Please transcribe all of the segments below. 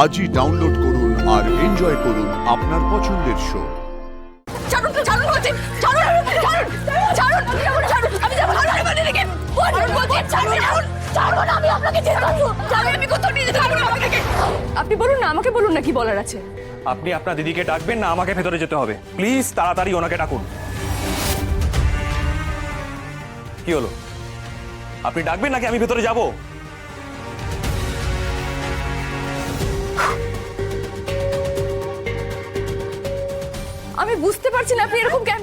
আজই ডাউনলোড করুন আর এনজয় করুন আপনার পছন্দের শো। ছাড়ুন ছাড়ুন বলছি ছাড়ুন ছাড়ুন ছাড়ুন ছাড়ুন আমি যাব না মানে রেখে বলুন বলছি ছাড়ুন ছাড়ুন আমি আপনাকে যেতে পারবো ছাড়ুন আমি কোথাও নিয়ে যেতে পারবো আপনাকে। আপনি বলুন না, আমাকে বলুন না কি বলার আছে। আপনি আপনার দিদিকে ডাকবেন না আমাকে ভেতরে যেতে হবে? প্লিজ তাড়াতাড়ি ওনাকে ডাকুন। কি হলো, আপনি ডাকবেন নাকি আমি ভেতরে যাব? আমি বুঝতে পারছি না আপনি এরকম কেন।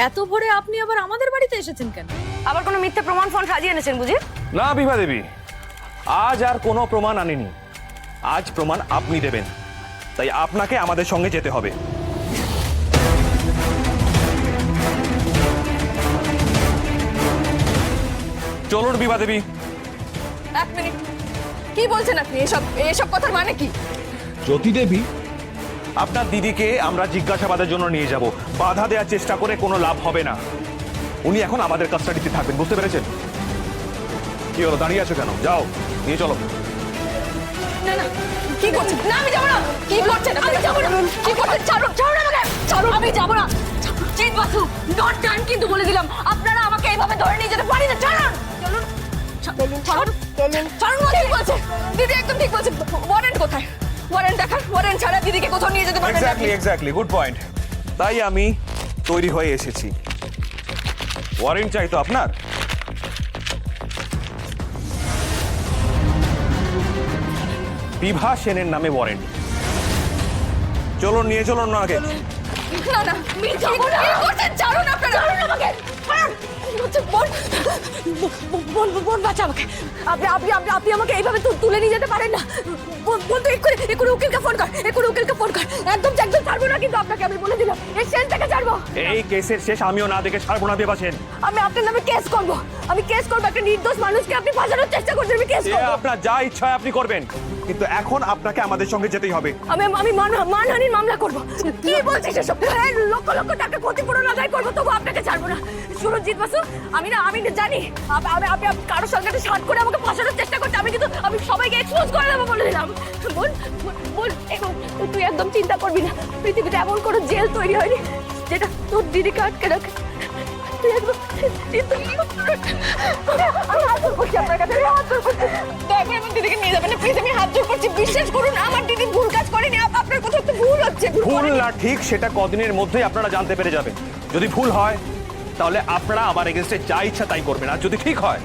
এত ভোরে আপনি আবার আমাদের বাড়িতে এসেছেন কেন? আবার কোনো মিথ্যে প্রমাণ ফোন সাজিয়ে এনেছেন বুঝি? না বিভা দেবী, আজ আর কোনো প্রমাণ আনিনি। আজ প্রমাণ আপনি দেবেন, তাই আপনাকে আমাদের সঙ্গে যেতে হবে। চলুন বিভা দেবী। এক মিনিট, কি বলছেন আপনি? এসব এসব কথার মানে কি? জ্যোতি দেবী, আপনার দিদিকে আমরা জিজ্ঞাসাবাদের জন্য নিয়ে যাব। বাধা দেওয়ার চেষ্টা করে কোনো লাভ হবে না। উনি এখন আমাদের কাস্টাডিতে থাকবেন, বুঝতে পেরেছেন? কি হলো, দাঁড়িয়ে আছো কেন? যাও, নিয়ে চলো। না না, কি করছেন? না আমি যাব না। কি করছেন? আমি যাব না। কি করছেন? ছাড়ুন ছাড়ুন আমাকে ছাড়ুন, আমি যাব না। জিৎ বাসু, নট ডান কিন্তু বলে দিলাম। আপনারা আমাকে এইভাবে ধরে নিয়ে যেতে পারেন না। ছাড়ুন চলুন ছাড়ুন ছাড়ুন ছাড়ুন ঠিক বলছে দিদি, একদম ঠিক বলছে। ওয়ারেন্ট কোথায়? ওয়ারেন্ট দেখান। ওয়ারেন্ট ছাড়া দিদিকে কোথাও নিয়ে যেতে পারবেন না। Exactly, good point. তাই আমি তৈরি হয়ে এসেছি। ওয়ারেন্ট চাই তো আপনার? বিভা সেনের নামে ওয়ারেন্ট। চলুন, নিয়ে চলুন ওনাকে। না না, কি করছেন? ছাড়ুন আপনারা, ছাড়ুন আমাকে ছাড়ুন। বোন বোন বোন বাঁচা আমাকে। আপনি আপনি আপনি আপনি আমাকে এইভাবে তুলে নিয়ে যেতে পারেন না। বোন তো এক্ষুনি উকিলকে ফোন কর, এক্ষুনি উকিলকে ফোন কর। একদম একদম ছাড়বো না কিন্তু আপনাকে, আমি বলে দিলাম এই শেষ থেকে ছাড়বো। এই কেসের শেষ আমিও না দেখে ছাড়বো না বিভা সেন। আমি আপনার নামে কেস করব। আমি কেস করব। একটা নির্দোষ মানুষকে আপনি ফাঁসানোর চেষ্টা করছেন, আমি কেস করব। আপনার যা ইচ্ছা আপনি করবেন, কিন্তু এখন আপনাকে আমাদের সঙ্গে যেতেই হবে। আমি মানহানির মামলা করব। কি বলছিস এসব? লক্ষ লক্ষ টাকা ক্ষতিপূরণ আদায় করবো, তবু আপনাকে ছাড়বো না। সুরজিৎ বাসু, আমি জানি আপনি কারোর সঙ্গে সাথ করে আমাকে ফাঁসানোর চেষ্টা করতে। আমি সবাইকে এক্সপোজ করে দেবো বলে দিলাম। বল বল, তুই একদম চিন্তা করবি না। পৃথিবীতে এমন কোনো জেল তৈরি হয়নি যেটা তোর দিদিকে আটকে রাখে। তুই একদম আমি হাত জোর করছি আপনার কাছে, আমি হাত জোর করছি। দয়া করে আমার দিদিকে নিয়ে যাবেন না প্লিজ, আমি হাত জোর করছি। বিশ্বাস করুন, আমার দিদি ভুল কাজ করেনি। আপনার কোথাও একটু ভুল হচ্ছে। ভুল না ঠিক সেটা কদিনের মধ্যেই আপনারা জানতে পেরে যাবেন। যদি ভুল হয় তাহলে আপনারা আমার এগেইনস্টে যা ইচ্ছা তাই করবেন, আর যদি ঠিক হয়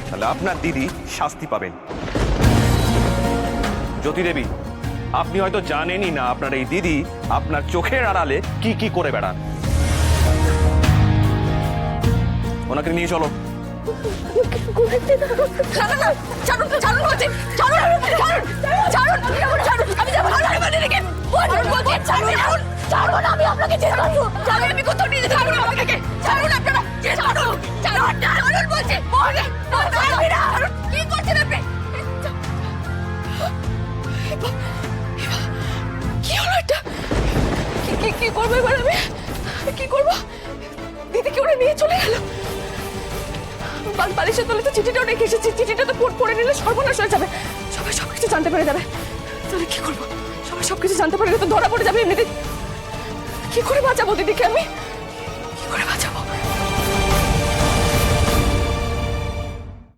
তাহলে আপনার দিদি শাস্তি পাবেন। জ্যোতি দেবী, আপনি হয়তো জানেনই না আপনার এই দিদি আপনার চোখের আড়ালে কি কি করে বেড়ান। ওনাকে নিয়ে চলো। ছাড়ুন ছাড়ুন বলছি ছাড়ুন ছাড়ুন ছাড়ুন ছাড়ুন আমি যাব না মানে রেখে বলুন বলছি ছাড়ুন ছাড়ুন আমি আপনাকে যেতে পারবো। ছাড়ুন, আমি কোথাও নিয়ে যেতে পারবো না আমাকে। ছাড়ুন আপনারা, ছাড়ুন ছাড়ুন ছাড়ুন বলছি। কি করছেন আপনি? কি হলো এটা? কি করবো এবার আমি? কি করবো? দিদি কি ওরা নিয়ে চলে গেল? বালিশের তলে তো চিঠিটাও রেখে এসেছি। চিঠিটা তো পড়ে নিলে সর্বনাশ হয়ে যাবে। সবাই সবকিছু জানতে পেরে যাবে। তাহলে কি করবো? সবাই সবকিছু জানতে পারলে তো ধরা পড়ে যাবে এমনিতে। কি করে বাঁচাবো দিদিকে আমি?